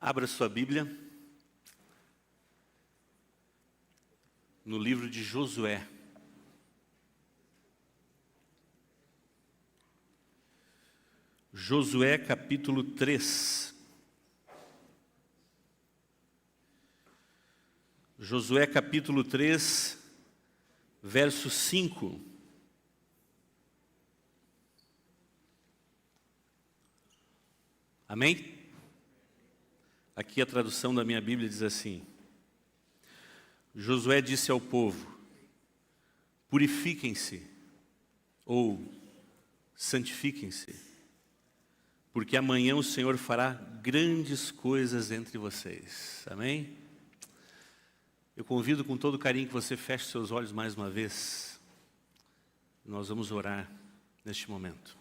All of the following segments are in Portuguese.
Abra sua Bíblia no livro de Josué. Josué capítulo 3. Josué capítulo 3, verso 5. Amém? Aqui a tradução da minha Bíblia diz assim: Josué disse ao povo: purifiquem-se, ou santifiquem-se, porque amanhã o Senhor fará grandes coisas entre vocês. Amém? Eu convido com todo carinho que você feche seus olhos mais uma vez. Nós vamos orar neste momento.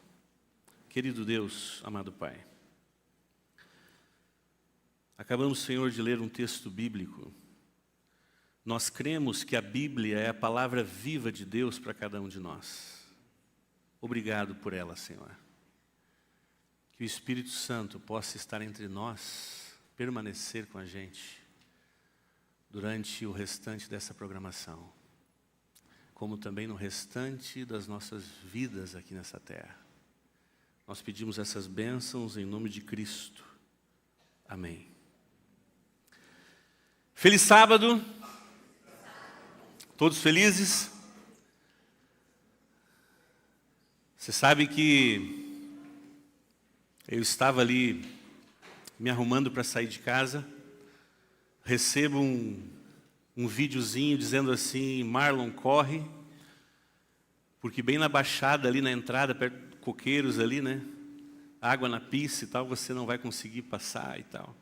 Querido Deus, amado Pai, acabamos, Senhor, de ler um texto bíblico. Nós cremos que a Bíblia é a palavra viva de Deus para cada um de nós. Obrigado por ela, Senhor. Que o Espírito Santo possa estar entre nós, permanecer com a gente durante o restante dessa programação, como também no restante das nossas vidas aqui nessa terra. Nós pedimos essas bênçãos em nome de Cristo. Amém. Feliz sábado. Todos felizes? Você sabe que eu estava ali me arrumando para sair de casa, recebo um videozinho dizendo assim: Marlon, corre, porque bem na baixada ali na entrada, perto do Coqueiros ali, né? Água na pista e tal, você não vai conseguir passar e tal.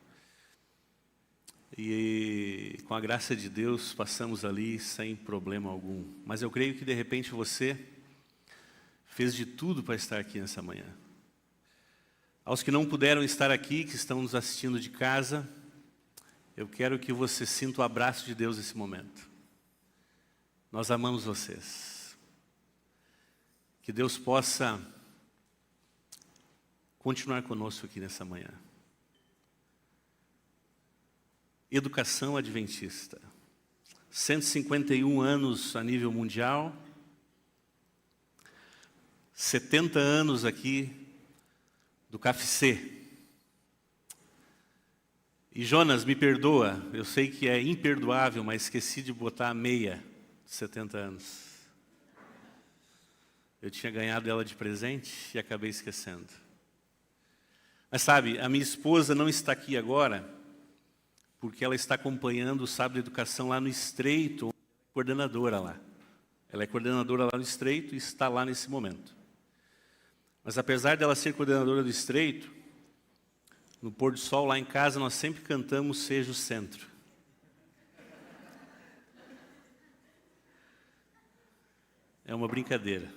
E com a graça de Deus passamos ali sem problema algum. Mas eu creio que de repente você fez de tudo para estar aqui nessa manhã. Aos que não puderam estar aqui, que estão nos assistindo de casa, eu quero que você sinta o abraço de Deus nesse momento. Nós amamos vocês. Que Deus possa continuar conosco aqui nessa manhã. Educação Adventista. 151 anos a nível mundial. 70 anos aqui do CAFC. E Jonas, me perdoa, eu sei que é imperdoável, mas esqueci de botar a meia de 70 anos. Eu tinha ganhado ela de presente e acabei esquecendo. Mas sabe, a minha esposa não está aqui agora, porque ela está acompanhando o Sábado de Educação lá no Estreito, coordenadora lá. Ela é coordenadora lá no Estreito e está lá nesse momento. Mas apesar dela ser coordenadora do Estreito, no pôr do sol lá em casa nós sempre cantamos Seja o Centro. É uma brincadeira.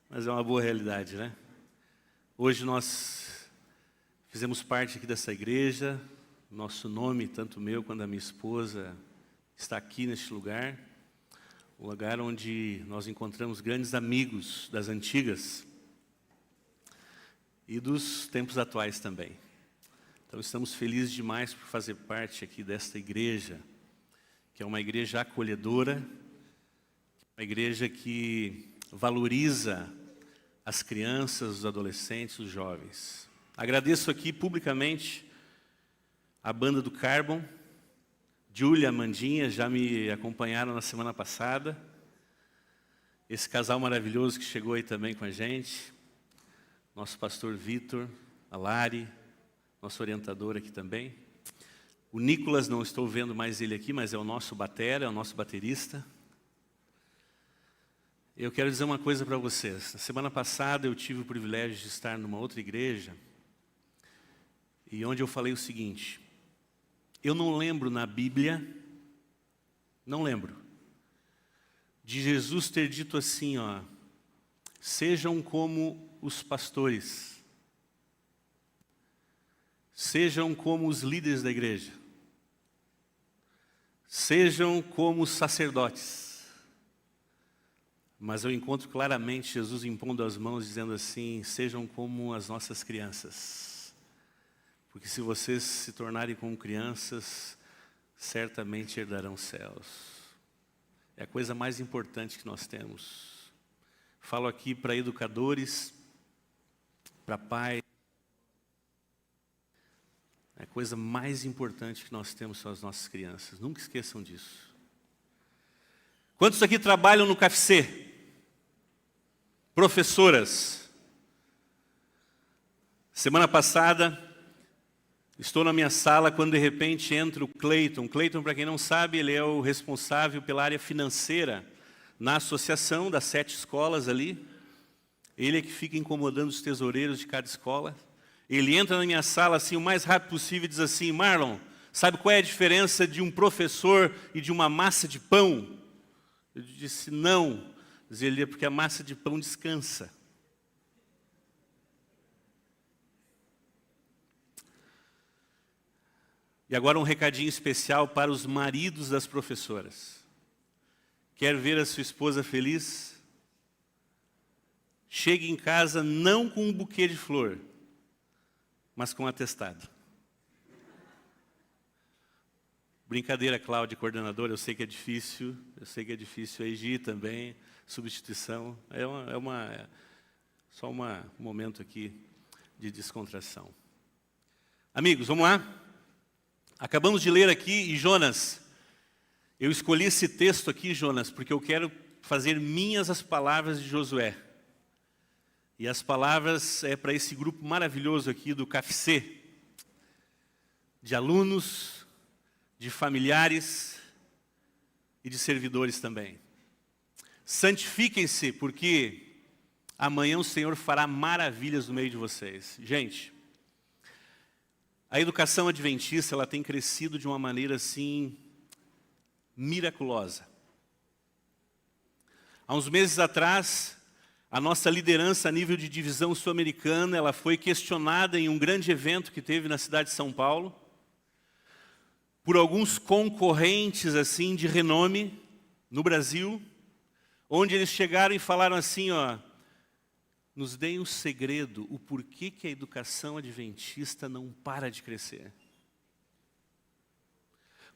Mas é uma boa realidade, né? Hoje nós fizemos parte aqui dessa igreja, nosso nome, tanto o meu quanto da minha esposa, está aqui neste lugar, um lugar onde nós encontramos grandes amigos das antigas e dos tempos atuais também. Então estamos felizes demais por fazer parte aqui desta igreja, que é uma igreja acolhedora, uma igreja que valoriza as crianças, os adolescentes, os jovens. Agradeço aqui publicamente a banda do Carbon, Júlia, Amandinha, já me acompanharam na semana passada. Esse casal maravilhoso que chegou aí também com a gente. Nosso pastor Vitor, a Lari, nosso orientador aqui também. O Nicolas, não estou vendo mais ele aqui, mas é o nosso batera, é o nosso baterista. Eu quero dizer uma coisa para vocês. Na semana passada eu tive o privilégio de estar numa outra igreja, e onde eu falei o seguinte: eu não lembro na Bíblia, não lembro, de Jesus ter dito assim, ó, sejam como os pastores, sejam como os líderes da igreja, sejam como os sacerdotes. Mas eu encontro claramente Jesus impondo as mãos, dizendo assim: sejam como as nossas crianças. Porque se vocês se tornarem como crianças, certamente herdarão céus. É a coisa mais importante que nós temos. Falo aqui para educadores, para pais. A coisa mais importante que nós temos são as nossas crianças. Nunca esqueçam disso. Quantos aqui trabalham no KFC? Professoras. Semana passada, estou na minha sala quando de repente entra o Cleiton. Cleiton, para quem não sabe, ele é o responsável pela área financeira na associação das 7 escolas ali. Ele é que fica incomodando os tesoureiros de cada escola. Ele entra na minha sala assim o mais rápido possível e diz assim: Marlon, sabe qual é a diferença de um professor e de uma massa de pão? Eu disse: não. Diz ele: é porque a massa de pão descansa. E agora um recadinho especial para os maridos das professoras. Quer ver a sua esposa feliz? Chegue em casa não com um buquê de flor, mas com um atestado. Brincadeira, Cláudia, coordenadora, eu sei que é difícil, a Egi também, substituição, só um momento aqui de descontração. Amigos, vamos lá? Acabamos de ler aqui, e Jonas, eu escolhi esse texto aqui, Jonas, porque eu quero fazer minhas as palavras de Josué. E as palavras é para esse grupo maravilhoso aqui do KFC, de alunos, de familiares e de servidores também. Santifiquem-se, porque amanhã o Senhor fará maravilhas no meio de vocês. Gente, a educação adventista, ela tem crescido de uma maneira assim miraculosa. Há uns meses atrás, a nossa liderança a nível de divisão sul-americana, ela foi questionada em um grande evento que teve na cidade de São Paulo, por alguns concorrentes assim de renome no Brasil, onde eles chegaram e falaram assim, ó: nos deem o segredo, o porquê que a educação adventista não para de crescer.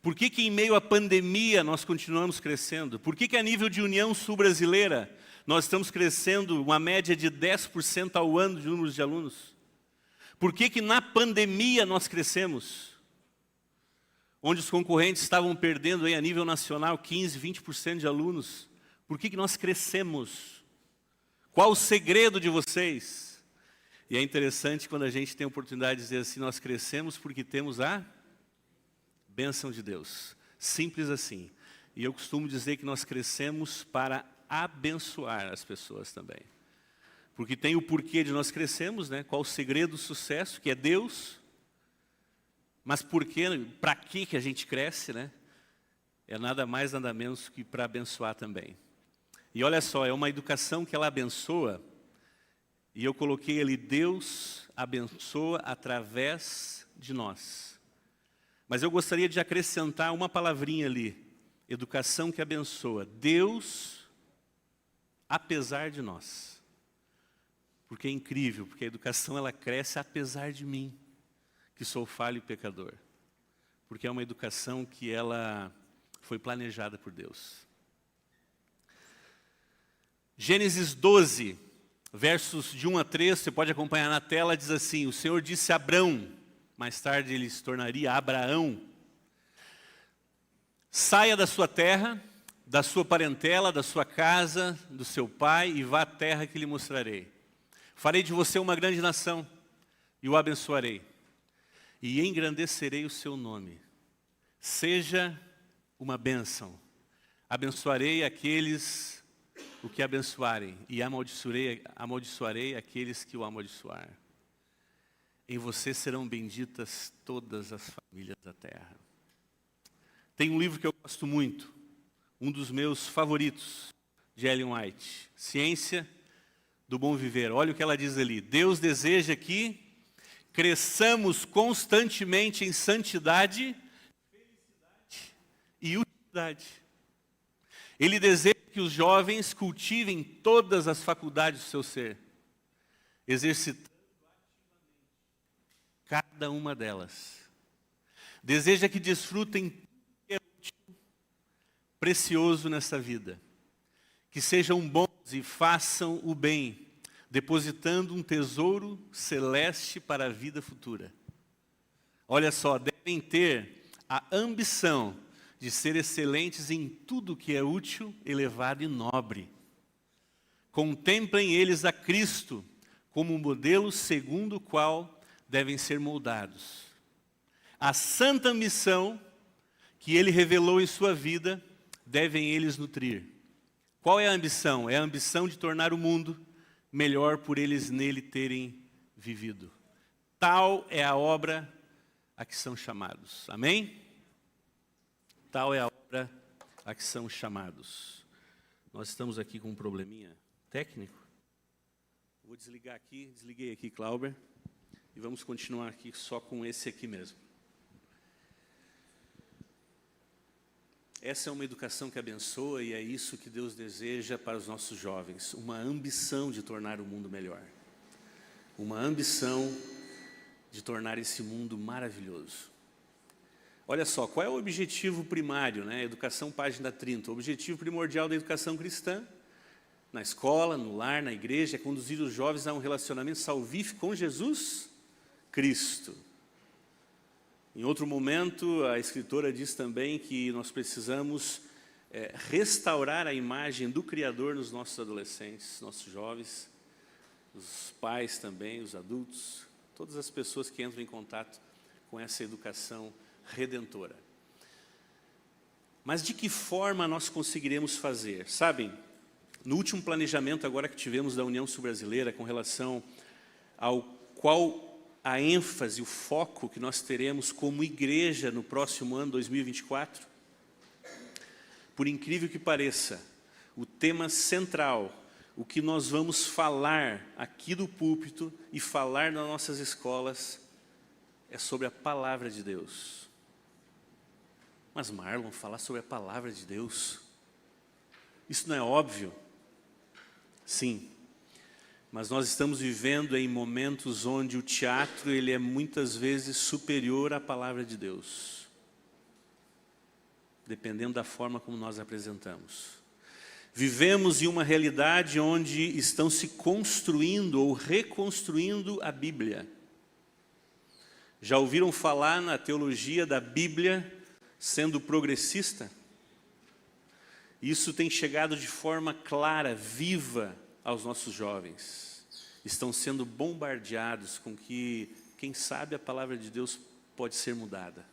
Por que em meio à pandemia nós continuamos crescendo? Por que a nível de União Sul-Brasileira nós estamos crescendo uma média de 10% ao ano de números de alunos? Por que na pandemia nós crescemos? Onde os concorrentes estavam perdendo aí a nível nacional 15%, 20% de alunos. Por que nós crescemos? Qual o segredo de vocês? E é interessante quando a gente tem a oportunidade de dizer assim: nós crescemos porque temos a bênção de Deus. Simples assim. E eu costumo dizer que nós crescemos para abençoar as pessoas também. Porque tem o porquê de nós crescermos, né? Qual o segredo do sucesso, que é Deus. Mas para que a gente cresce, né? É nada mais, nada menos que para abençoar também. E olha só, é uma educação que ela abençoa, e eu coloquei ali: Deus abençoa através de nós. Mas eu gostaria de acrescentar uma palavrinha ali: educação que abençoa. Deus, apesar de nós. Porque é incrível, porque a educação ela cresce apesar de mim, que sou falho e pecador. Porque é uma educação que ela foi planejada por Deus. Gênesis 12, versos de 1 a 3, você pode acompanhar na tela, diz assim: o Senhor disse a Abrão, mais tarde ele se tornaria Abraão: saia da sua terra, da sua parentela, da sua casa, do seu pai, e vá à terra que lhe mostrarei. Farei de você uma grande nação, e o abençoarei, e engrandecerei o seu nome. Seja uma bênção. Abençoarei aqueles o que abençoarem, e amaldiçoarei aqueles que o amaldiçoar. Em você serão benditas todas as famílias da terra. Tem um livro que eu gosto muito, um dos meus favoritos, de Ellen White, Ciência do Bom Viver. Olha o que ela diz ali: Deus deseja que cresçamos constantemente em santidade, felicidade e utilidade. Ele deseja que os jovens cultivem todas as faculdades do seu ser, exercitando ativamente cada uma delas. Deseja que desfrutem tudo que é útil, precioso nessa vida. Que sejam bons e façam o bem, depositando um tesouro celeste para a vida futura. Olha só, devem ter a ambição de ser excelentes em tudo que é útil, elevado e nobre. Contemplem eles a Cristo como um modelo segundo o qual devem ser moldados. A santa missão que Ele revelou em sua vida, devem eles nutrir. Qual é a ambição? É a ambição de tornar o mundo melhor por eles nele terem vivido. Tal é a obra a que são chamados. Amém? Tal é a obra a que são chamados. Nós estamos aqui com um probleminha técnico. Vou desligar aqui, desliguei aqui, Clauber, e vamos continuar aqui só com esse aqui mesmo. Essa é uma educação que abençoa e é isso que Deus deseja para os nossos jovens. Uma ambição de tornar o mundo melhor. Uma ambição de tornar esse mundo maravilhoso. Olha só, qual é o objetivo primário, né? Educação, página 30. O objetivo primordial da educação cristã, na escola, no lar, na igreja, é conduzir os jovens a um relacionamento salvífico com Jesus Cristo. Em outro momento, a escritora diz também que nós precisamos restaurar a imagem do Criador nos nossos adolescentes, nossos jovens, os pais também, os adultos, todas as pessoas que entram em contato com essa educação redentora. Mas de que forma nós conseguiremos fazer? Sabem, no último planejamento agora que tivemos da União Sul-Brasileira com relação ao qual a ênfase, o foco que nós teremos como igreja no próximo ano, 2024, por incrível que pareça, o tema central, o que nós vamos falar aqui do púlpito e falar nas nossas escolas, é sobre a palavra de Deus. Mas Marlon, falar sobre a palavra de Deus, isso não é óbvio? Sim. Mas nós estamos vivendo em momentos onde o teatro ele é muitas vezes superior à palavra de Deus. Dependendo da forma como nós apresentamos. Vivemos em uma realidade onde estão se construindo ou reconstruindo a Bíblia. Já ouviram falar na teologia da Bíblia sendo progressista? Isso tem chegado de forma clara, viva, aos nossos jovens. Estão sendo bombardeados com que, quem sabe, a palavra de Deus pode ser mudada.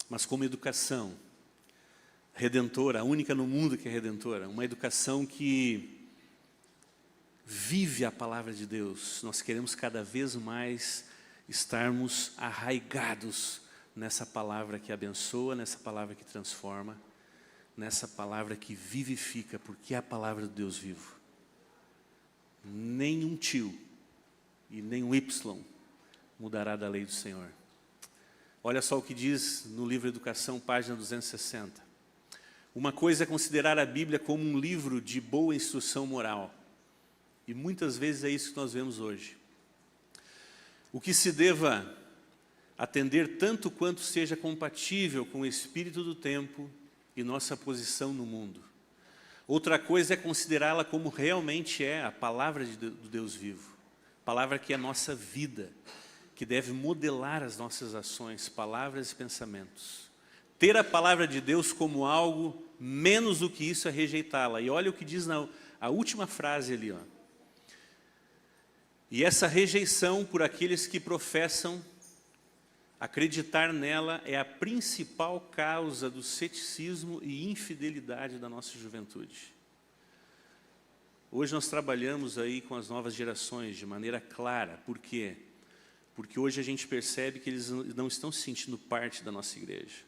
Mas como educação redentora, a única no mundo que é redentora, uma educação que vive a palavra de Deus, nós queremos cada vez mais estarmos arraigados nessa palavra que abençoa, nessa palavra que transforma, nessa palavra que vivifica, porque é a palavra de Deus vivo. Nem um tio e nem um Y mudará da lei do Senhor. Olha só o que diz no livro Educação, página 260. Uma coisa é considerar a Bíblia como um livro de boa instrução moral. E muitas vezes é isso que nós vemos hoje. O que se deva atender tanto quanto seja compatível com o espírito do tempo e nossa posição no mundo. Outra coisa é considerá-la como realmente é a palavra do Deus vivo. Palavra que é a nossa vida, que deve modelar as nossas ações, palavras e pensamentos. Ter a palavra de Deus como algo menos do que isso é rejeitá-la. E olha o que diz a última frase ali. Ó. E essa rejeição por aqueles que professam acreditar nela é a principal causa do ceticismo e infidelidade da nossa juventude. Hoje nós trabalhamos aí com as novas gerações de maneira clara. Por quê? Porque hoje a gente percebe que eles não estão se sentindo parte da nossa igreja.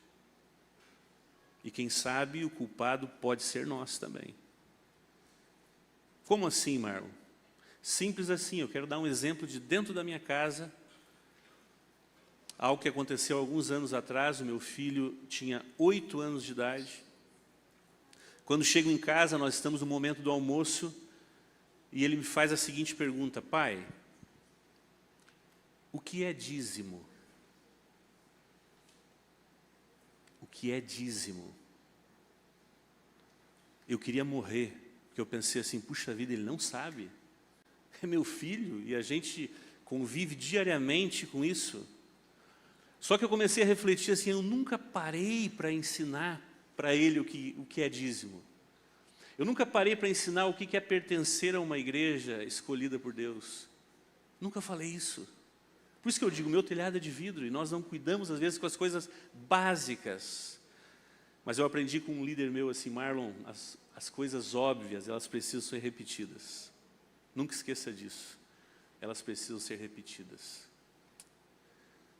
E quem sabe o culpado pode ser nós também. Como assim, Marlon? Simples assim, eu quero dar um exemplo de dentro da minha casa. Algo que aconteceu alguns anos atrás, o meu filho tinha 8 anos de idade. Quando chego em casa, nós estamos no momento do almoço, e ele me faz a seguinte pergunta: pai, O que é dízimo? O que é dízimo? Eu queria morrer, porque eu pensei assim, puxa vida, ele não sabe. É meu filho e a gente convive diariamente com isso. Só que eu comecei a refletir assim, eu nunca parei para ensinar para ele o que é dízimo. Eu nunca parei para ensinar o que é pertencer a uma igreja escolhida por Deus. Nunca falei isso. Por isso que eu digo, meu telhado é de vidro e nós não cuidamos às vezes com as coisas básicas. Mas eu aprendi com um líder meu assim, Marlon, as coisas óbvias, elas precisam ser repetidas. Nunca esqueça disso. Elas precisam ser repetidas.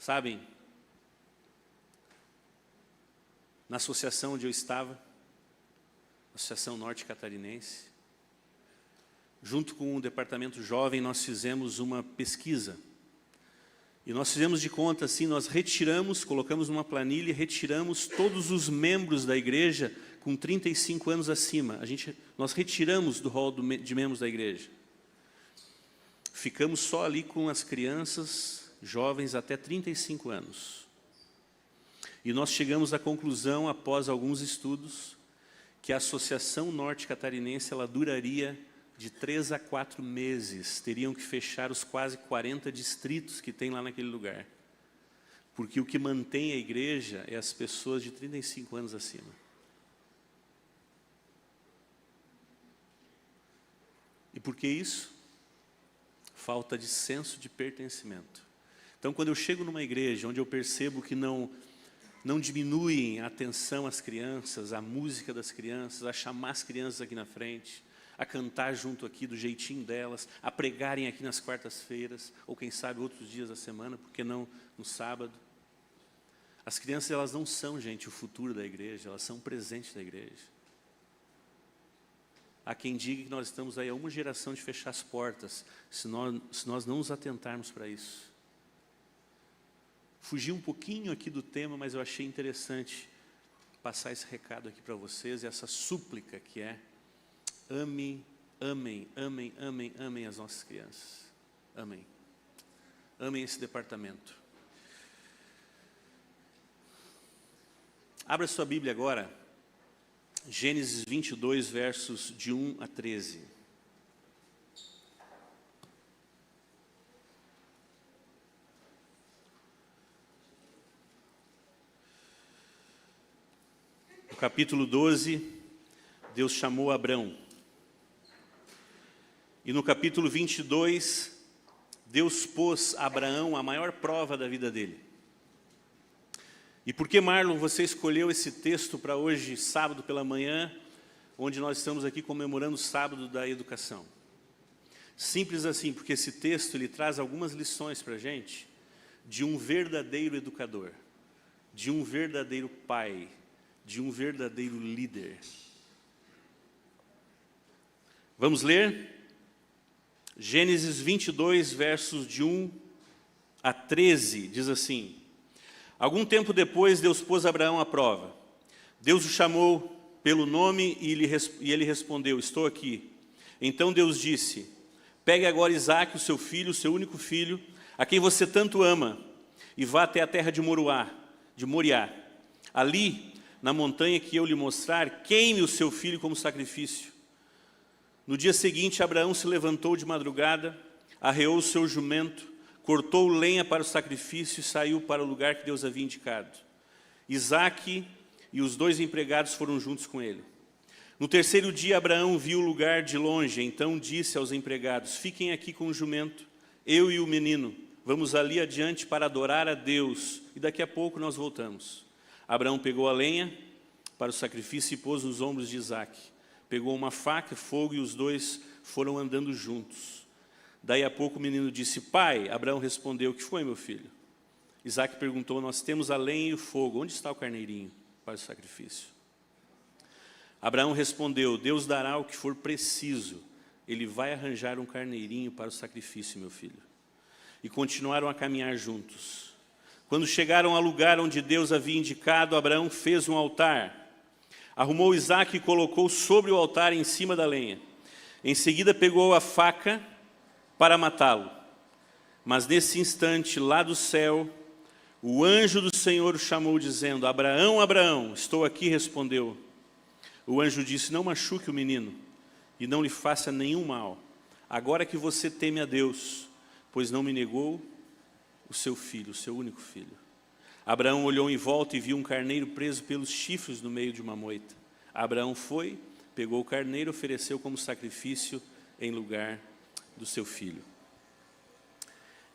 Sabem, na associação onde eu estava, Associação Norte Catarinense, junto com o departamento jovem, nós fizemos uma pesquisa. E nós fizemos de conta assim, nós retiramos, colocamos numa planilha e retiramos todos os membros da igreja com 35 anos acima. Nós retiramos do rol de membros da igreja. Ficamos só ali com as crianças, jovens até 35 anos. E nós chegamos à conclusão, após alguns estudos, que a Associação Norte Catarinense ela duraria de 3 a 4 meses. Teriam que fechar os quase 40 distritos que tem lá naquele lugar. Porque o que mantém a igreja é as pessoas de 35 anos acima. E por que isso? Falta de senso de pertencimento. Então, quando eu chego numa igreja onde eu percebo que não diminuem a atenção às crianças, a música das crianças, a chamar as crianças aqui na frente, a cantar junto aqui do jeitinho delas, a pregarem aqui nas quartas-feiras, ou quem sabe outros dias da semana, porque não no sábado. As crianças, elas não são, gente, o futuro da igreja, elas são o presente da igreja. Há quem diga que nós estamos aí a uma geração de fechar as portas, se nós não nos atentarmos para isso. Fugi um pouquinho aqui do tema, mas eu achei interessante passar esse recado aqui para vocês, e essa súplica que é: amem as nossas crianças. Amem. Amem esse departamento. Abra sua Bíblia agora, Gênesis 22, versos de 1 a 13. No capítulo 12, Deus chamou Abrão. E no capítulo 22, Deus pôs a Abraão a maior prova da vida dele. E por que, Marlon, você escolheu esse texto para hoje, sábado pela manhã, onde nós estamos aqui comemorando o sábado da educação? Simples assim, porque esse texto ele traz algumas lições para a gente de um verdadeiro educador, de um verdadeiro pai, de um verdadeiro líder. Vamos ler? Gênesis 22, versos de 1 a 13, diz assim: algum tempo depois, Deus pôs Abraão à prova. Deus o chamou pelo nome e ele respondeu: estou aqui. Então Deus disse: pegue agora Isaque, o seu filho, o seu único filho, a quem você tanto ama, e vá até a terra de Moriá. Ali, na montanha que eu lhe mostrar, queime o seu filho como sacrifício. No dia seguinte, Abraão se levantou de madrugada, arreou o seu jumento, cortou lenha para o sacrifício e saiu para o lugar que Deus havia indicado. Isaque e os 2 empregados foram juntos com ele. No terceiro dia, Abraão viu o lugar de longe, então disse aos empregados: fiquem aqui com o jumento, eu e o menino, vamos ali adiante para adorar a Deus, e daqui a pouco nós voltamos. Abraão pegou a lenha para o sacrifício e pôs nos ombros de Isaque. Pegou uma faca, fogo, e os 2 foram andando juntos. Daí a pouco o menino disse: pai. Abraão respondeu: o que foi, meu filho? Isaque perguntou: nós temos a lenha e o fogo, onde está o carneirinho para o sacrifício? Abraão respondeu: Deus dará o que for preciso, ele vai arranjar um carneirinho para o sacrifício, meu filho. E continuaram a caminhar juntos. Quando chegaram ao lugar onde Deus havia indicado, Abraão fez um altar. Arrumou Isaque e colocou sobre o altar em cima da lenha. Em seguida pegou a faca para matá-lo. Mas nesse instante, lá do céu, o anjo do Senhor o chamou, dizendo: Abraão, Abraão. Estou aqui, respondeu. O anjo disse: não machuque o menino, e não lhe faça nenhum mal. Agora que você teme a Deus, pois não me negou o seu filho, o seu único filho. Abraão olhou em volta e viu um carneiro preso pelos chifres no meio de uma moita. Abraão foi, pegou o carneiro e ofereceu como sacrifício em lugar do seu filho.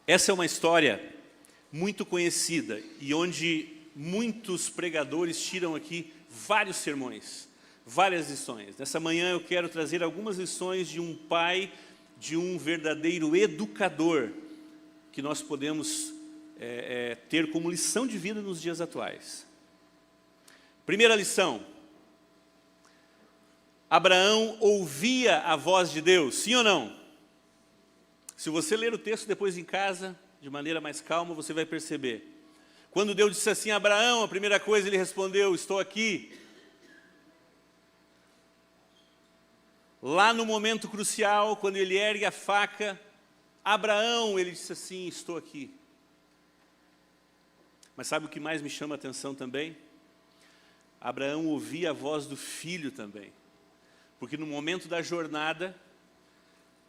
Essa é uma história muito conhecida e onde muitos pregadores tiram aqui vários sermões, várias lições. Nessa manhã eu quero trazer algumas lições de um pai, de um verdadeiro educador, que nós podemos ter como lição de vida nos dias atuais. Primeira lição: Abraão ouvia a voz de Deus, sim ou não? Se você ler o texto depois em casa, de maneira mais calma, você vai perceber. Quando Deus disse assim: Abraão, a primeira coisa ele respondeu: estou aqui. Lá no momento crucial, quando ele ergue a faca, Abraão, ele disse assim: estou aqui. Mas sabe o que mais me chama a atenção também? Abraão ouvia a voz do filho também. Porque no momento da jornada,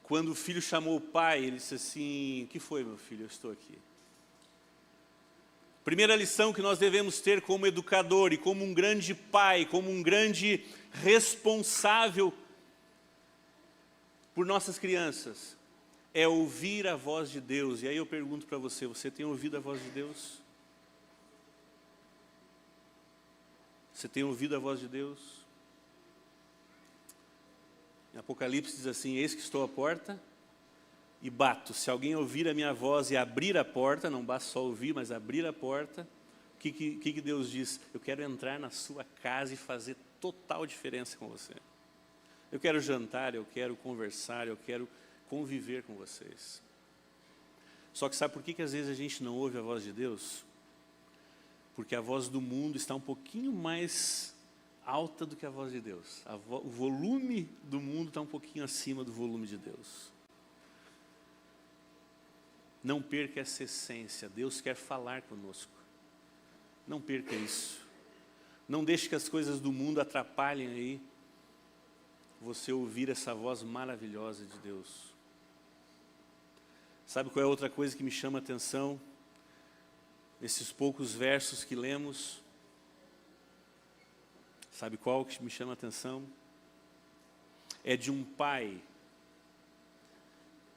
quando o filho chamou o pai, ele disse assim: o que foi, meu filho? Eu estou aqui. Primeira lição que nós devemos ter como educador e como um grande pai, como um grande responsável por nossas crianças, é ouvir a voz de Deus. E aí eu pergunto para você: você tem ouvido a voz de Deus? Você tem ouvido a voz de Deus? Em Apocalipse diz assim: eis que estou à porta e bato. Se alguém ouvir a minha voz e abrir a porta, não basta só ouvir, mas abrir a porta, o que Deus diz? Eu quero entrar na sua casa e fazer total diferença com você. Eu quero jantar, eu quero conversar, eu quero conviver com vocês. Só que sabe por que às vezes a gente não ouve a voz de Deus? Porque a voz do mundo está um pouquinho mais alta do que a voz de Deus. O volume do mundo está um pouquinho acima do volume de Deus. Não perca essa essência. Deus quer falar conosco. Não perca isso. Não deixe que as coisas do mundo atrapalhem aí você ouvir essa voz maravilhosa de Deus. Sabe qual é outra coisa que me chama a atenção? Nesses poucos versos que lemos, sabe qual que me chama a atenção? É de um pai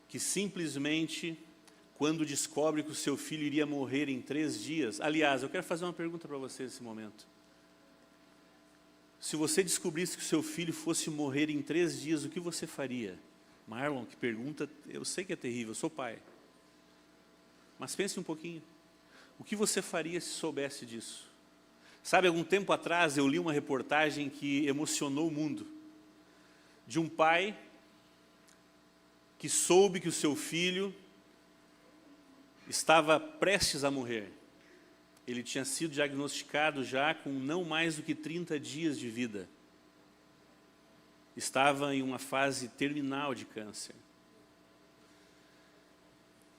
que simplesmente, quando descobre que o seu filho iria morrer em 3 dias... Aliás, eu quero fazer uma pergunta para você nesse momento. Se você descobrisse que o seu filho fosse morrer em 3 dias, o que você faria? Marlon, que pergunta, eu sei que é terrível, eu sou pai. Mas pense um pouquinho. O que você faria se soubesse disso? Sabe, algum tempo atrás eu li uma reportagem que emocionou o mundo. De um pai que soube que o seu filho estava prestes a morrer. Ele tinha sido diagnosticado já com não mais do que 30 dias de vida. Estava em uma fase terminal de câncer.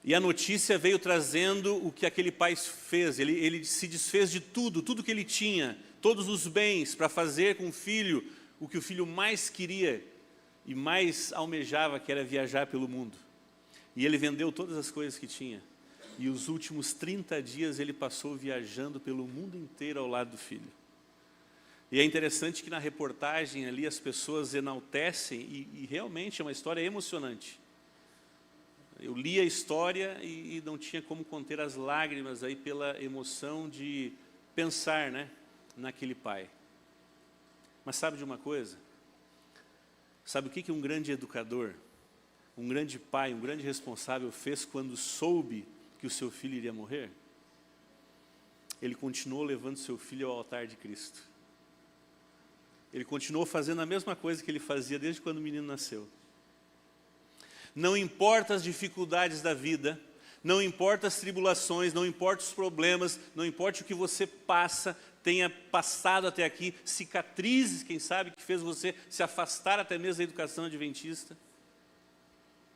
E a notícia veio trazendo o que aquele pai fez. Ele se desfez de tudo que ele tinha, todos os bens, para fazer com o filho o que o filho mais queria e mais almejava, que era viajar pelo mundo. E ele vendeu todas as coisas que tinha. E os últimos 30 dias ele passou viajando pelo mundo inteiro ao lado do filho. E é interessante que na reportagem ali as pessoas enaltecem, e realmente é uma história emocionante. Eu li a história e não tinha como conter as lágrimas aí pela emoção de pensar, né, naquele pai. Mas sabe de uma coisa? Sabe o que um grande educador, um grande pai, um grande responsável fez quando soube que o seu filho iria morrer? Ele continuou levando seu filho ao altar de Cristo. Ele continuou fazendo a mesma coisa que ele fazia desde quando o menino nasceu. Não importa as dificuldades da vida, não importa as tribulações, não importa os problemas, não importa o que você passa, tenha passado até aqui, cicatrizes, quem sabe, que fez você se afastar até mesmo da educação adventista.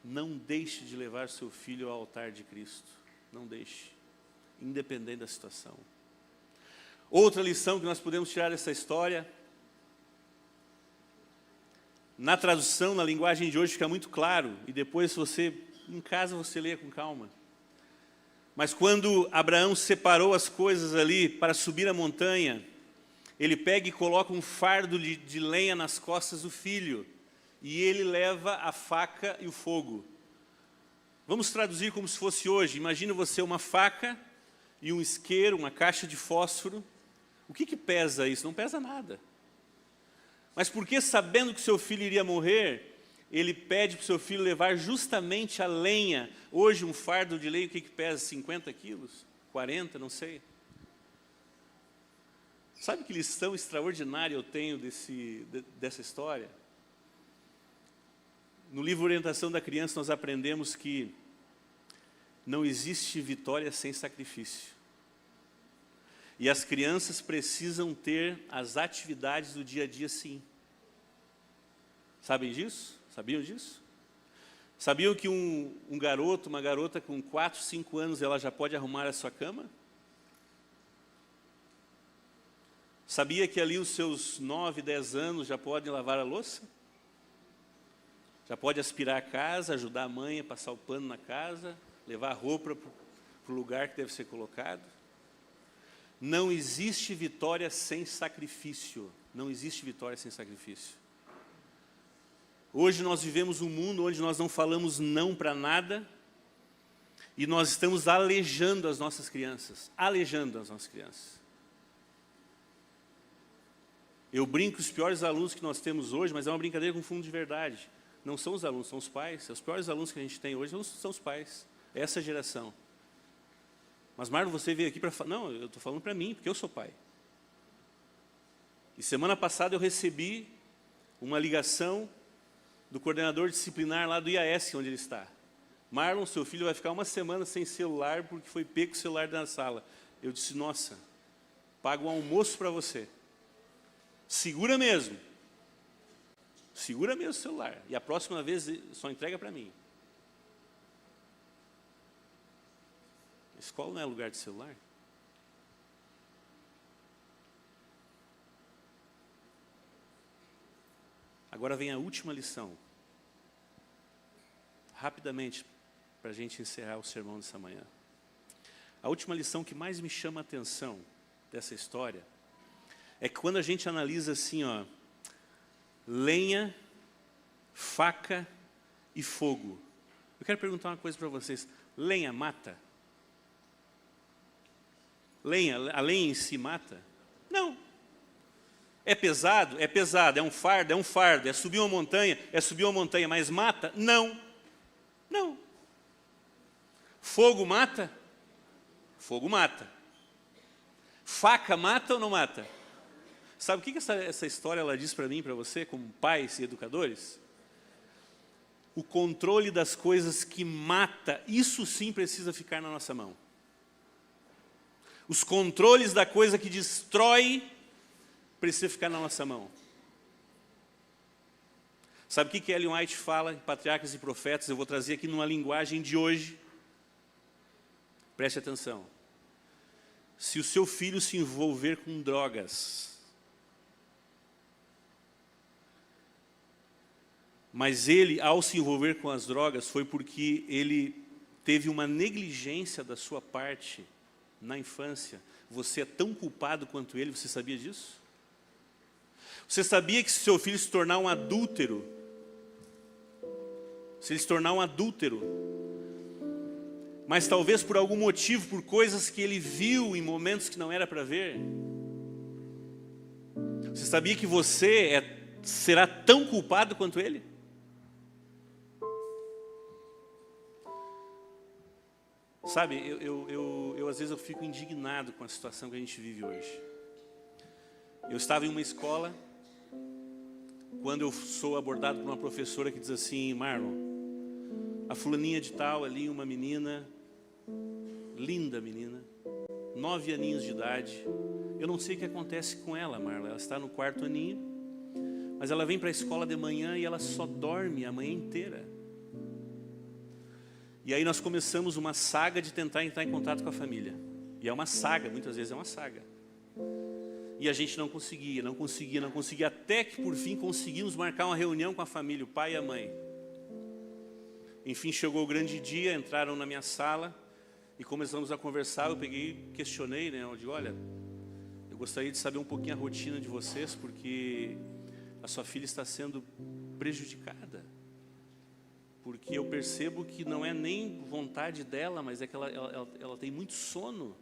Não deixe de levar seu filho ao altar de Cristo. Não deixe, independente da situação. Outra lição que nós podemos tirar dessa história, na tradução, na linguagem de hoje fica muito claro, e depois em casa você leia com calma. Mas quando Abraão separou as coisas ali para subir a montanha, ele pega e coloca um fardo de lenha nas costas do filho, e ele leva a faca e o fogo. Vamos traduzir como se fosse hoje. Imagina você uma faca e um isqueiro, uma caixa de fósforo. O que pesa isso? Não pesa nada. Mas porque, sabendo que seu filho iria morrer, ele pede para o seu filho levar justamente a lenha. Hoje um fardo de lenha, o que pesa? 50 quilos? 40, não sei. Sabe que lição extraordinária eu tenho dessa história? No livro Orientação da Criança nós aprendemos que não existe vitória sem sacrifício. E as crianças precisam ter as atividades do dia a dia, sim. Sabem disso? Sabiam disso? Sabiam que um garoto, uma garota com 4, 5 anos, ela já pode arrumar a sua cama? Sabia que ali os seus 9, 10 anos já podem lavar a louça? Já pode aspirar a casa, ajudar a mãe a passar o pano na casa, levar a roupa para o lugar que deve ser colocado? Não existe vitória sem sacrifício. Não existe vitória sem sacrifício. Hoje nós vivemos um mundo onde nós não falamos não para nada e nós estamos alejando as nossas crianças. Alejando as nossas crianças. Eu brinco com os piores alunos que nós temos hoje, mas é uma brincadeira com fundo de verdade. Não são os alunos, são os pais. Os piores alunos que a gente tem hoje são os pais. Essa geração. Mas, Marlon, você veio aqui para falar... Não, eu estou falando para mim, porque eu sou pai. E semana passada eu recebi uma ligação do coordenador disciplinar lá do IAS, onde ele está. Marlon, seu filho vai ficar uma semana sem celular porque foi pego o celular na sala. Eu disse, nossa, pago um almoço para você. Segura mesmo. Segura mesmo o celular. E a próxima vez só entrega para mim. A escola não é lugar de celular? Agora vem a última lição. Rapidamente, para a gente encerrar o sermão dessa manhã. A última lição que mais me chama a atenção dessa história é que quando a gente analisa assim, ó, lenha, faca e fogo. Eu quero perguntar uma coisa para vocês. Lenha mata? A lenha em si mata? Não. É pesado? É pesado. É um fardo? É um fardo. É subir uma montanha? É subir uma montanha. Mas mata? Não. Não. Fogo mata? Fogo mata. Faca mata ou não mata? Sabe o que essa história ela diz para mim e para você, como pais e educadores? O controle das coisas que mata, isso sim precisa ficar na nossa mão. Os controles da coisa que destrói, precisa ficar na nossa mão. Sabe o que Ellen White fala em Patriarcas e Profetas? Eu vou trazer aqui numa linguagem de hoje. Preste atenção. Se o seu filho se envolver com drogas, mas ele, ao se envolver com as drogas, foi porque ele teve uma negligência da sua parte na infância. Você é tão culpado quanto ele, você sabia disso? Você sabia que se seu filho se tornar um adúltero, se ele se tornar um adúltero, mas talvez por algum motivo, por coisas que ele viu em momentos que não era para ver, você sabia que você será tão culpado quanto ele? Sabe, eu às vezes eu fico indignado com a situação que a gente vive hoje. Eu estava em uma escola, quando eu sou abordado por uma professora que diz assim, Marlon, a fulaninha de tal ali, uma menina, linda menina, 9 aninhos de idade, eu não sei o que acontece com ela, Marlon, ela está no 4º aninho, mas ela vem para a escola de manhã e ela só dorme a manhã inteira. E aí nós começamos uma saga de tentar entrar em contato com a família. E é uma saga, muitas vezes é uma saga. E a gente não conseguia, até que por fim conseguimos marcar uma reunião com a família, o pai e a mãe. Enfim, chegou o grande dia, entraram na minha sala e começamos a conversar. Eu questionei, né? Eu digo, olha, eu gostaria de saber um pouquinho a rotina de vocês, porque a sua filha está sendo prejudicada. Porque eu percebo que não é nem vontade dela, mas é que ela tem muito sono.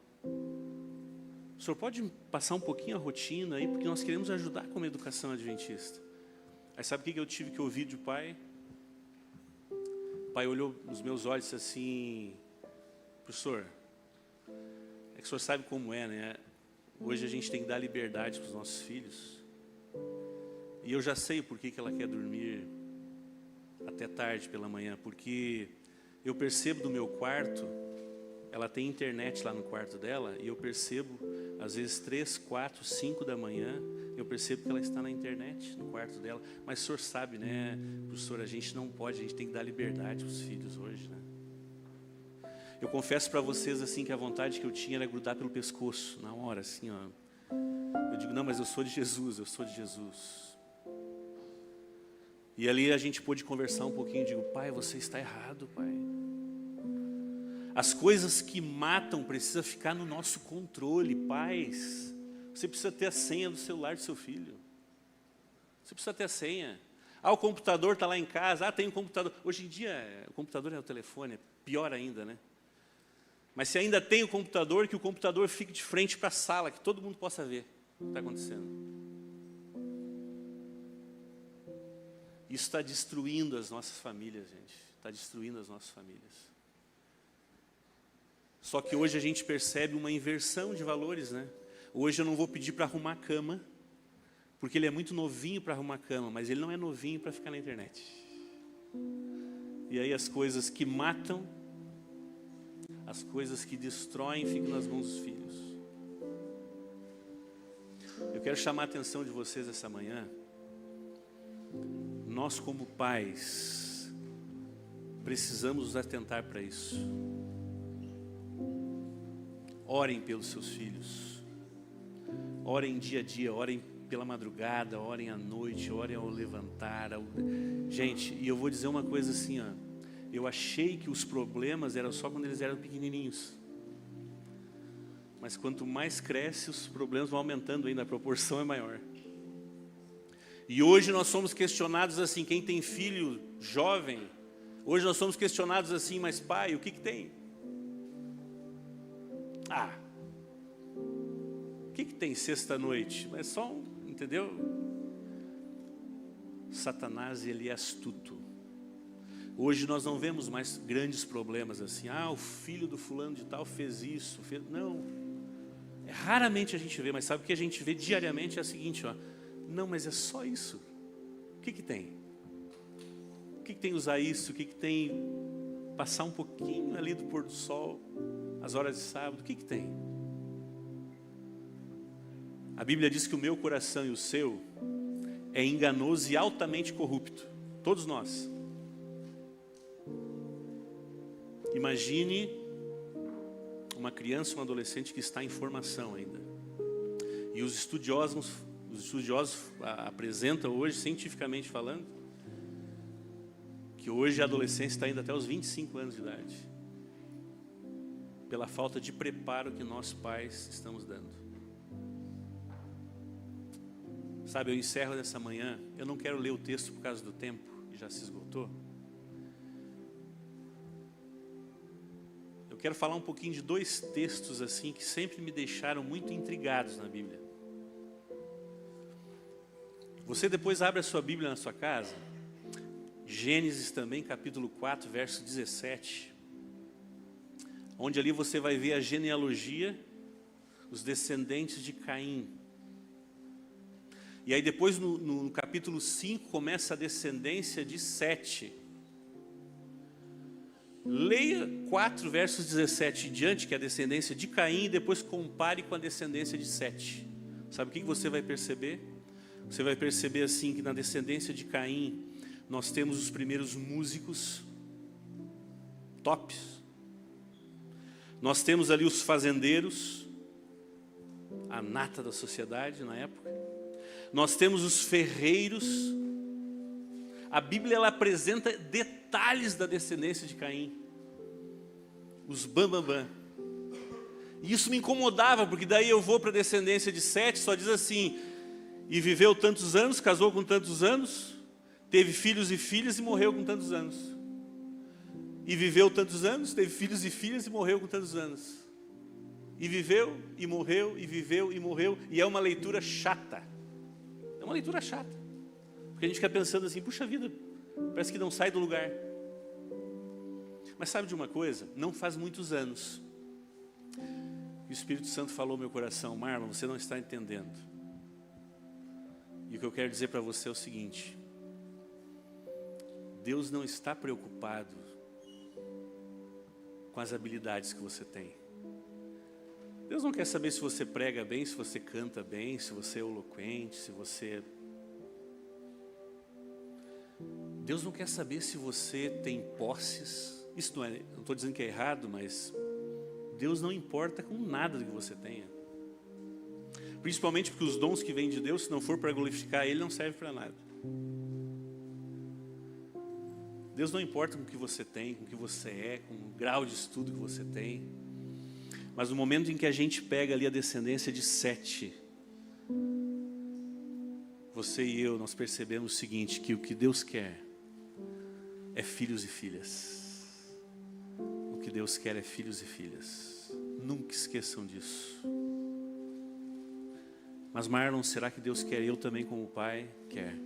O senhor pode passar um pouquinho a rotina aí, porque nós queremos ajudar com a educação adventista. Aí sabe o que eu tive que ouvir de pai? O pai olhou nos meus olhos e disse assim, professor, é que o senhor sabe como é, né? Hoje a gente tem que dar liberdade para os nossos filhos. E eu já sei por que ela quer dormir até tarde pela manhã, porque eu percebo do meu quarto, ela tem internet lá no quarto dela, e eu percebo, às vezes 3, 4, 5 da manhã, eu percebo que ela está na internet, no quarto dela. Mas o senhor sabe, né, professor, a gente não pode, a gente tem que dar liberdade para os filhos hoje, né? Eu confesso para vocês, assim, que a vontade que eu tinha era grudar pelo pescoço, na hora, assim, ó. Eu digo, não, mas eu sou de Jesus, eu sou de Jesus. E ali a gente pôde conversar um pouquinho, digo, pai, você está errado, pai. As coisas que matam precisam ficar no nosso controle, pais. Você precisa ter a senha do celular do seu filho. Você precisa ter a senha. Ah, o computador está lá em casa, ah, tem um computador. Hoje em dia, o computador é o telefone, é pior ainda, né? Mas se ainda tem o computador, que o computador fique de frente para a sala, que todo mundo possa ver o que está acontecendo. Isso está destruindo as nossas famílias, gente. Está destruindo as nossas famílias. Só que hoje a gente percebe uma inversão de valores, né? Hoje eu não vou pedir para arrumar a cama, porque ele é muito novinho para arrumar a cama, mas ele não é novinho para ficar na internet. E aí as coisas que matam, as coisas que destroem, ficam nas mãos dos filhos. Eu quero chamar a atenção de vocês essa manhã. Nós, como pais, precisamos nos atentar para isso. Orem pelos seus filhos. Orem dia a dia, orem pela madrugada, orem à noite, orem ao levantar. Gente, e eu vou dizer uma coisa assim, ó. Eu achei que os problemas eram só quando eles eram pequenininhos. Mas quanto mais cresce, os problemas vão aumentando ainda, a proporção é maior. E hoje nós somos questionados assim, quem tem filho jovem, hoje nós somos questionados assim, mas pai, o que tem? Ah, o que tem sexta-noite? Mas só entendeu? Satanás, ele é astuto. Hoje nós não vemos mais grandes problemas assim, ah, o filho do fulano de tal fez isso, não. Raramente a gente vê, mas sabe o que a gente vê diariamente é o seguinte, ó. Não, mas é só isso. O que tem? O que tem usar isso? O que tem passar um pouquinho ali do pôr do sol, as horas de sábado? O que tem? A Bíblia diz que o meu coração e o seu é enganoso e altamente corrupto. Todos nós. Imagine uma criança, um adolescente que está em formação ainda. E os estudiosos apresentam hoje, cientificamente falando, que hoje a adolescência está indo até os 25 anos de idade. Pela falta de preparo que nós pais estamos dando. Sabe, eu encerro nessa manhã, eu não quero ler o texto por causa do tempo, que já se esgotou. Eu quero falar um pouquinho de 2 textos assim que sempre me deixaram muito intrigados na Bíblia. Você depois abre a sua Bíblia na sua casa, Gênesis também, capítulo 4, verso 17, onde ali você vai ver a genealogia, os descendentes de Caim. E aí depois no capítulo 5 começa a descendência de Sete. Leia 4 versos 17 em diante, que é a descendência de Caim, e depois compare com a descendência de Sete. Sabe o que você vai perceber? Você vai perceber assim que na descendência de Caim nós temos os primeiros músicos, tops. Nós temos ali os fazendeiros, a nata da sociedade na época. Nós temos os ferreiros. A Bíblia ela apresenta detalhes da descendência de Caim. Os bambambam. E isso me incomodava, porque daí eu vou para a descendência de Sete, só diz assim, e viveu tantos anos, casou com tantos anos, teve filhos e filhas e morreu com tantos anos. E viveu tantos anos, teve filhos e filhas e morreu com tantos anos. E viveu, e morreu, e viveu, e morreu. E é uma leitura chata. É uma leitura chata. Porque a gente fica pensando assim, puxa vida, parece que não sai do lugar. Mas sabe de uma coisa? Não faz muitos anos. E o Espírito Santo falou no meu coração, Marlon, você não está entendendo. E o que eu quero dizer para você é o seguinte. Deus não está preocupado com as habilidades que você tem. Deus não quer saber se você prega bem, se você canta bem, se você é eloquente, se você... Deus não quer saber se você tem posses. Isso não estou dizendo que é errado, mas Deus não importa com nada do que você tenha. Principalmente porque os dons que vêm de Deus, se não for para glorificar Ele, não serve para nada. Deus não importa com o que você tem, com o que você é, com o grau de estudo que você tem. Mas no momento em que a gente pega ali a descendência de Sete, você e eu, nós percebemos o seguinte, que o que Deus quer é filhos e filhas. O que Deus quer é filhos e filhas. Nunca esqueçam disso. Mas Marlon, será que Deus quer eu também como pai? Quer.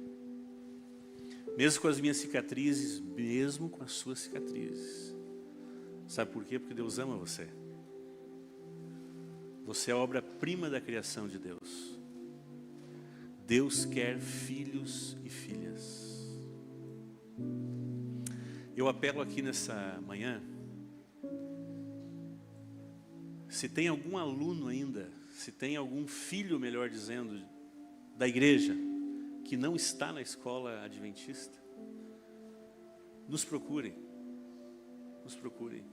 Mesmo com as minhas cicatrizes, mesmo com as suas cicatrizes. Sabe por quê? Porque Deus ama você. Você é a obra-prima da criação de Deus. Deus quer filhos e filhas. Eu apelo aqui nessa manhã, se tem algum aluno ainda, se tem algum filho, melhor dizendo, da igreja, que não está na escola adventista, nos procurem. Nos procurem.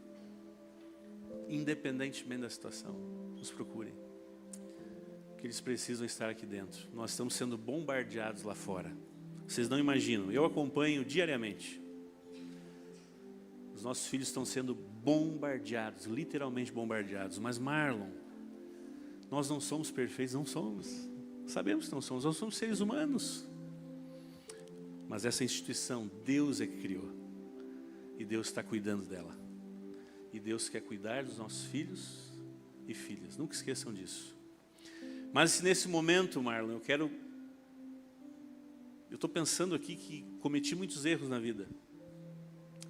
Independentemente da situação, nos procurem. Porque eles precisam estar aqui dentro. Nós estamos sendo bombardeados lá fora. Vocês não imaginam, eu acompanho diariamente. Os nossos filhos estão sendo bombardeados, literalmente bombardeados. Mas Marlon, nós não somos perfeitos, não somos. Sabemos que não somos, nós somos seres humanos. Mas essa instituição, Deus é que criou. E Deus está cuidando dela. E Deus quer cuidar dos nossos filhos e filhas. Nunca esqueçam disso. Mas se nesse momento, Marlon, eu estou pensando aqui que cometi muitos erros na vida.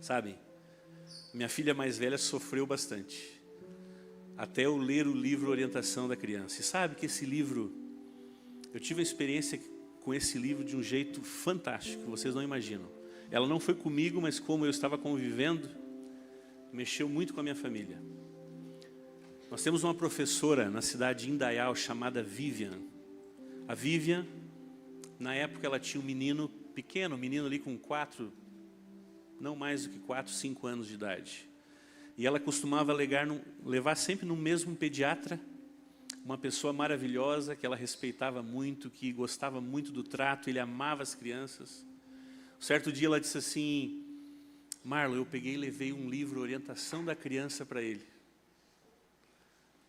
Sabe? Minha filha mais velha sofreu bastante. Até eu ler o livro Orientação da Criança. E sabe que esse livro, eu tive uma experiência com esse livro de um jeito fantástico, que vocês não imaginam. Ela não foi comigo, mas como eu estava convivendo, mexeu muito com a minha família. Nós temos uma professora na cidade de Indaial chamada Vivian. A Vivian, na época ela tinha um menino pequeno, um menino ali com 4, não mais do que 4, 5 anos de idade. E ela costumava levar sempre no mesmo pediatra, uma pessoa maravilhosa, que ela respeitava muito, que gostava muito do trato, ele amava as crianças. Certo dia ela disse assim, Marlon, eu peguei e levei um livro Orientação da Criança para ele.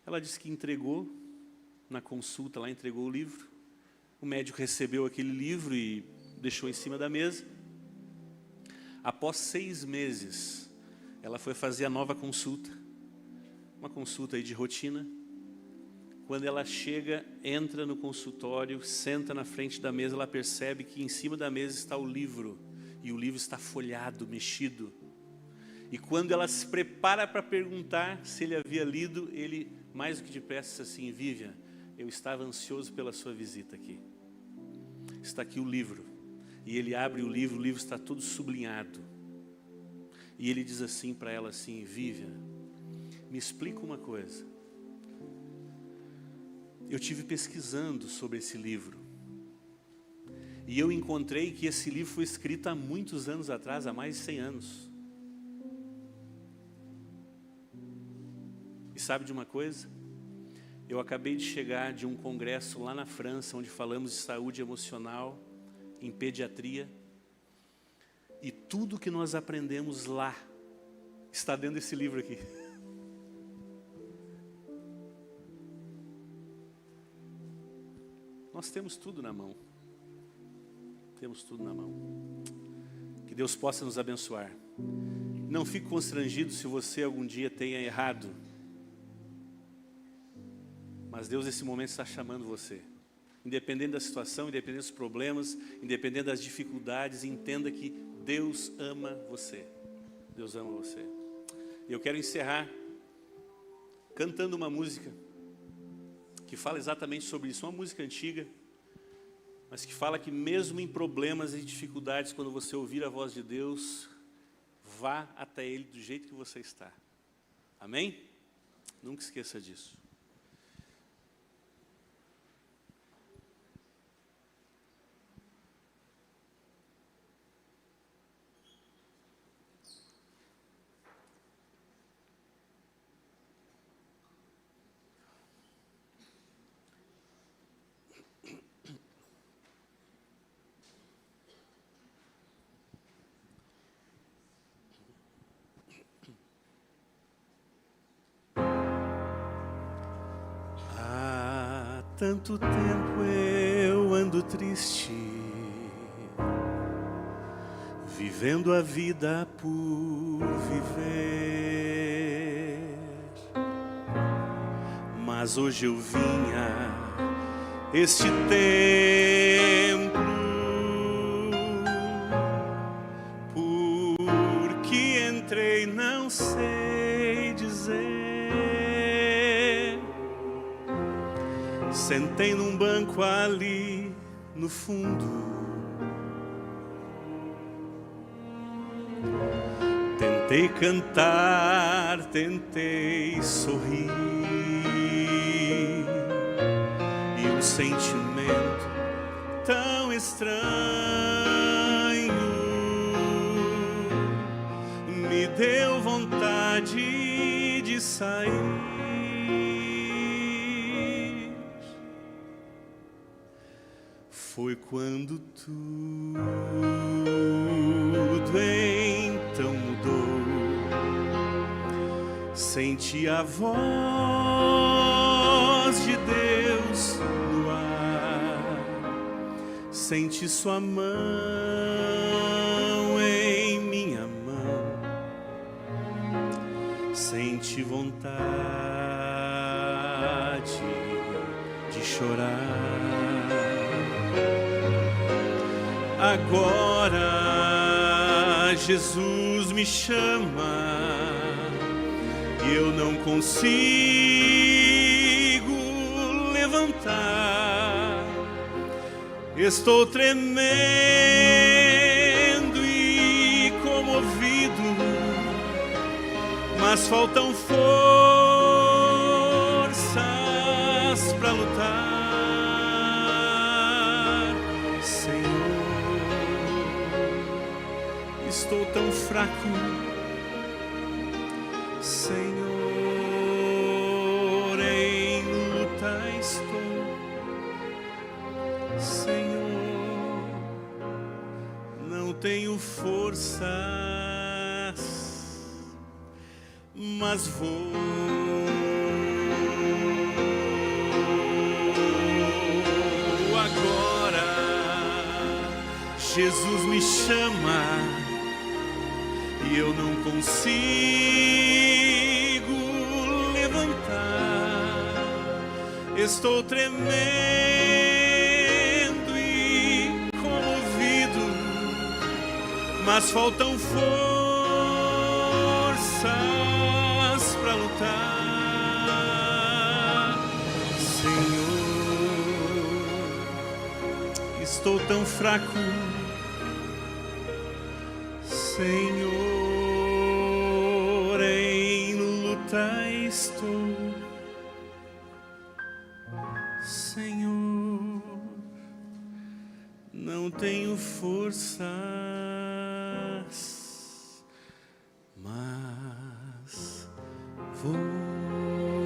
Ela disse que entregou, na consulta lá, entregou o livro. O médico recebeu aquele livro e deixou em cima da mesa. Após 6 meses, ela foi fazer a nova consulta. Uma consulta aí de rotina. Quando ela chega, entra no consultório, senta na frente da mesa, ela percebe que em cima da mesa está o livro. E o livro está folhado, mexido. E quando ela se prepara para perguntar se ele havia lido, ele, mais do que depressa, disse assim, Vivian, eu estava ansioso pela sua visita aqui. Está aqui o livro. E ele abre o livro está todo sublinhado. E ele diz assim para ela assim, Vivian, me explica uma coisa. Eu tive pesquisando sobre esse livro. E eu encontrei que esse livro foi escrito há muitos anos atrás, há mais de 100 anos. E sabe de uma coisa? Eu acabei de chegar de um congresso lá na França, onde falamos de saúde emocional, em pediatria. E tudo que nós aprendemos lá está dentro desse livro aqui. Nós temos tudo na mão. Temos tudo na mão. Que Deus possa nos abençoar. Não fique constrangido se você algum dia tenha errado. Mas Deus nesse momento está chamando você. Independente da situação, independente dos problemas, independente das dificuldades, entenda que Deus ama você. Deus ama você. E eu quero encerrar cantando uma música que fala exatamente sobre isso. Uma música antiga, mas que fala que mesmo em problemas e dificuldades, quando você ouvir a voz de Deus, vá até Ele do jeito que você está. Amém? Nunca esqueça disso. Tanto tempo eu ando triste, vivendo a vida por viver. Mas hoje eu vim a este templo, porque entrei, não sei dizer. Sentei num banco ali no fundo, tentei cantar, tentei sorrir, e um sentimento tão estranho me deu vontade de sair. Foi quando tudo então mudou. Senti a voz de Deus no ar. Senti sua mão em minha mão. Senti vontade de chorar. Agora Jesus me chama e eu não consigo levantar. Estou tremendo e comovido, mas faltam forças para lutar. Estou tão fraco, Senhor, em luta estou, Senhor, não tenho forças, mas vou. Agora Jesus me chama e eu não consigo levantar. Estou tremendo e comovido, mas faltam forças para lutar. Senhor, estou tão fraco, Senhor, em luta estou, Senhor, não tenho forças, mas vou.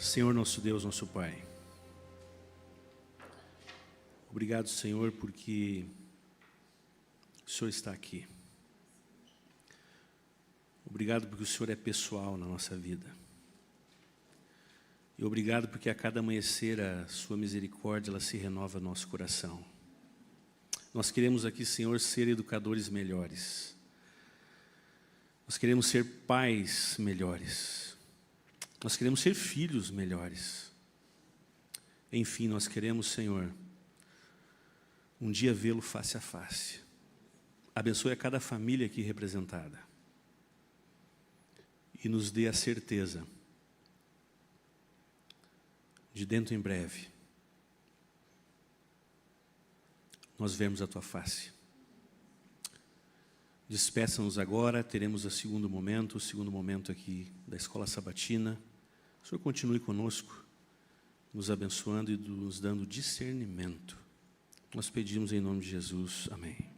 Senhor nosso Deus, nosso Pai, obrigado, Senhor, porque o Senhor está aqui. Obrigado porque o Senhor é pessoal na nossa vida. E obrigado porque a cada amanhecer a sua misericórdia, ela se renova no nosso coração. Nós queremos aqui, Senhor, ser educadores melhores. Nós queremos ser pais melhores. Nós queremos ser filhos melhores. Enfim, nós queremos, Senhor, um dia vê-lo face a face. Abençoe a cada família aqui representada. E nos dê a certeza de dentro em breve nós vemos a Tua face. Despeça-nos agora, teremos o segundo momento aqui da Escola Sabatina. O Senhor continue conosco, nos abençoando e nos dando discernimento. Nós pedimos em nome de Jesus. Amém.